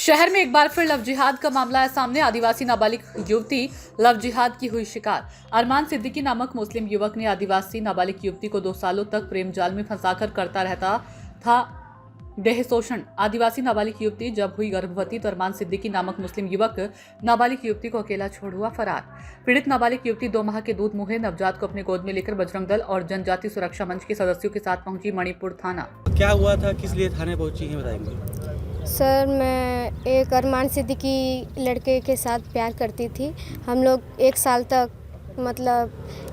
शहर में एक बार फिर लव जिहाद का मामला है सामने। आदिवासी नाबालिग युवती लव जिहाद की हुई शिकार। अरमान सिद्दीकी नामक मुस्लिम युवक ने आदिवासी नाबालिग युवती को 2 सालों तक प्रेम जाल में फंसाकर करता रहता था देह शोषण। आदिवासी नाबालिग युवती जब हुई गर्भवती तो अरमान सिद्दीकी नामक मुस्लिम युवक नाबालिग युवती को अकेला छोड़ हुआ फरार। पीड़ित नाबालिग युवती 2 माह के दूध मुहे नवजात को अपने गोद में लेकर बजरंग दल और जनजाति सुरक्षा मंच के सदस्यों के साथ पहुंची मणिपुर थाना। क्या हुआ था, किस लिए थाने पहुंची हैं, बताएंगे? सर, मैं एक अरमान सिद्दीकी लड़के के साथ प्यार करती थी। हम लोग 1 साल तक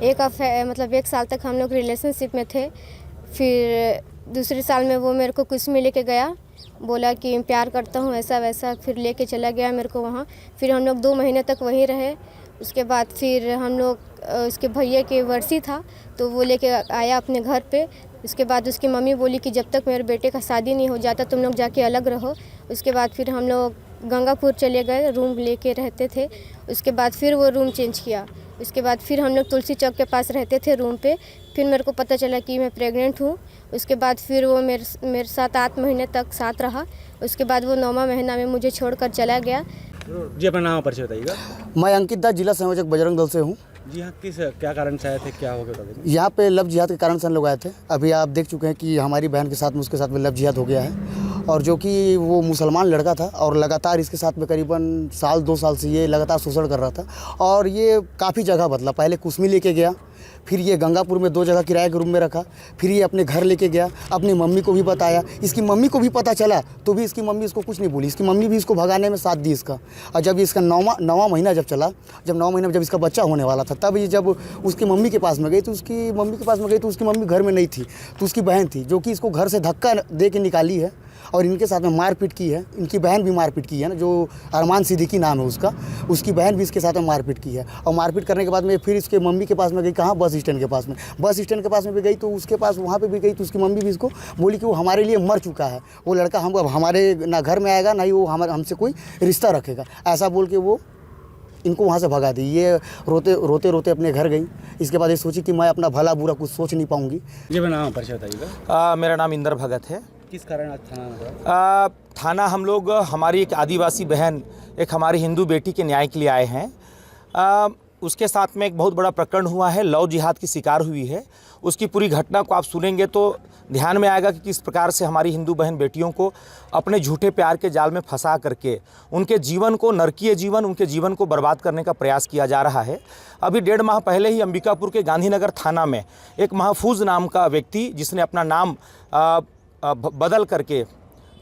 एक साल तक हम लोग रिलेशनशिप में थे। फिर दूसरे साल में वो मेरे को कुछ में लेके गया, बोला कि प्यार करता हूँ ऐसा वैसा। फिर लेके चला गया मेरे को वहाँ। फिर हम लोग 2 महीने तक वहीं रहे। उसके बाद फिर हम लोग उसके भैया के वर्सी था तो वो लेके आया अपने घर पे। उसके बाद उसकी मम्मी बोली कि जब तक मेरे बेटे का शादी नहीं हो जाता तुम लोग जाके अलग रहो। उसके बाद फिर हम लोग गंगापुर चले गए, रूम लेके रहते थे। उसके बाद फिर वो रूम चेंज किया। उसके बाद फिर हम लोग तुलसी चौक के पास रहते थे रूम पे। फिर मेरे को पता चला कि मैं प्रेग्नेंट हूँ। उसके बाद फिर वो मेरे साथ 8 महीने तक साथ रहा। उसके बाद वो 9वां महीना में मुझे छोड़कर चला गया। जी, अपना नाम परिचय बताइएगा। मैं अंकित दास, जिला संयोजक बजरंग दल से हूँ। जी हाँ, क्या कारण से आए थे, क्या हो गया? यहाँ पे लव जिहाद के कारण से हम लोग आए थे। अभी आप देख चुके हैं कि हमारी बहन के साथ में उसके साथ में लव जिहाद हो गया है, और जो कि वो मुसलमान लड़का था और लगातार इसके साथ में करीबन 2 साल से ये लगातार शोषण कर रहा था। और ये काफ़ी जगह बदला। पहले कुसमी लेके गया, फिर ये गंगापुर में 2 जगह किराए के रूम में रखा, फिर ये अपने घर लेके गया। अपनी मम्मी को भी बताया, इसकी मम्मी को भी पता चला तो भी इसकी मम्मी इसको कुछ नहीं बोली। इसकी मम्मी भी इसको भगाने में साथ दी इसका। और जब इसका 9वां महीना जब चला, जब 9 महीने में जब इसका बच्चा होने वाला था, तब ये जब उसकी मम्मी के पास में गई तो उसकी मम्मी घर में नहीं थी। तो उसकी बहन थी जो कि इसको घर से धक्का दे के निकाली है और इनके साथ में मारपीट की है। इनकी बहन भी मारपीट की है ना, जो अरमान सिद्दीकी नाम है उसका, उसकी बहन भी इसके साथ में मारपीट की है। और मारपीट करने के बाद में फिर इसके मम्मी के पास में गई, कहाँ, बस स्टैंड के पास में। बस स्टैंड के पास में भी गई तो उसके पास वहाँ पे भी गई तो उसकी मम्मी भी इसको बोली कि वो हमारे लिए मर चुका है, वो लड़का हम अब हमारे ना घर में आएगा, ना ही वो हमसे कोई रिश्ता रखेगा, ऐसा बोल के वो इनको वहाँ से भगा दी। ये रोते अपने घर गई। इसके बाद ये सोची कि मैं अपना भला बुरा कुछ सोच नहीं पाऊँगी। जी, अपना नाम परिचय बताइएगा। मेरा नाम इंदर भगत है। किस कारण आज थाना? थाना हम लोग हमारी एक आदिवासी बहन, एक हमारी हिंदू बेटी के न्याय के लिए आए हैं। उसके साथ में एक बहुत बड़ा प्रकरण हुआ है, लव जिहाद की शिकार हुई है। उसकी पूरी घटना को आप सुनेंगे तो ध्यान में आएगा कि किस प्रकार से हमारी हिंदू बहन बेटियों को अपने झूठे प्यार के जाल में फंसा करके उनके जीवन को, नरकीय जीवन, उनके जीवन को बर्बाद करने का प्रयास किया जा रहा है। अभी 1.5 माह पहले ही अंबिकापुर के गांधीनगर थाना में एक महफूज नाम का व्यक्ति, जिसने अपना नाम बदल करके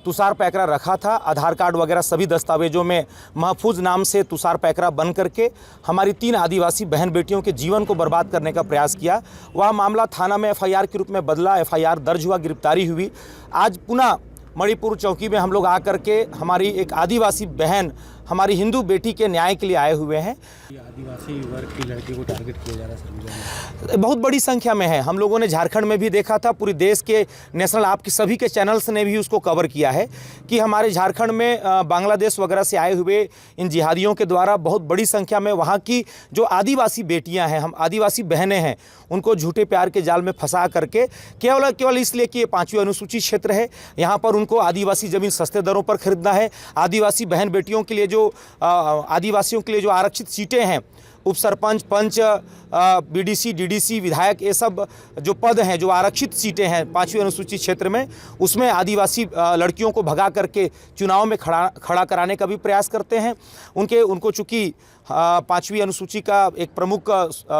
तुषार पैकरा रखा था, आधार कार्ड वगैरह सभी दस्तावेजों में महफूज नाम से तुषार पैकरा बन करके हमारी 3 आदिवासी बहन बेटियों के जीवन को बर्बाद करने का प्रयास किया। वह मामला थाना में FIR के रूप में बदला, FIR दर्ज हुआ, गिरफ्तारी हुई। आज पुनः मणिपुर चौकी में हम लोग आकर के हमारी एक आदिवासी बहन, हमारी हिंदू बेटी के न्याय के लिए आए हुए हैं। आदिवासी वर्ग की लड़की को टारगेट किया जा रहा है, बहुत बड़ी संख्या में है। हम लोगों ने झारखंड में भी देखा था, पूरे देश के नेशनल आपके सभी के चैनल्स ने भी उसको कवर किया है कि हमारे झारखंड में बांग्लादेश वगैरह से आए हुए इन जिहादियों के द्वारा बहुत बड़ी संख्या में वहाँ की जो आदिवासी बेटियाँ हैं, हम आदिवासी बहनें हैं, उनको झूठे प्यार के जाल में फंसा करके केवल इसलिए कि ये 5वीं अनुसूचित क्षेत्र है, यहाँ पर उनको आदिवासी ज़मीन सस्ते दरों पर खरीदना है। आदिवासी बहन बेटियों के लिए जो आदिवासियों के लिए जो आरक्षित सीटें हैं, उप सरपंच, पंच, BDC, DDC, विधायक, ये सब जो पद हैं, जो आरक्षित सीटें हैं 5वीं अनुसूचित क्षेत्र में, उसमें आदिवासी लड़कियों को भगा करके चुनाव में खड़ा कराने का भी प्रयास करते हैं। उनको चूँकि 5वीं अनुसूची का एक प्रमुख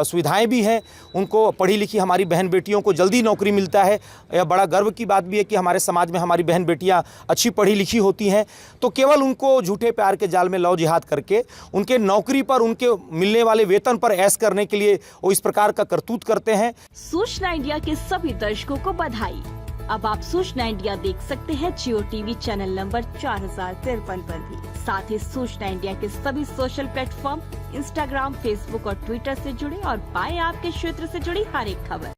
सुविधाएं भी हैं, उनको पढ़ी लिखी हमारी बहन बेटियों को जल्दी नौकरी मिलता है। यह बड़ा गर्व की बात भी है कि हमारे समाज में हमारी बहन बेटियां अच्छी पढ़ी लिखी होती हैं। तो केवल उनको झूठे प्यार के जाल में लव जिहाद करके उनके नौकरी पर, उनके मिलने वाले वेतन पर ऐश करने के लिए वो इस प्रकार का करतूत करते हैं। सूचना इंडिया के सभी दर्शकों को बधाई। अब आप सूचना इंडिया देख सकते हैं जियो TV चैनल नंबर 4053 पर भी। साथ ही सूचना इंडिया के सभी सोशल प्लेटफॉर्म, इंस्टाग्राम, फेसबुक और ट्विटर से जुड़े और पाएं आपके क्षेत्र से जुड़ी हर एक खबर।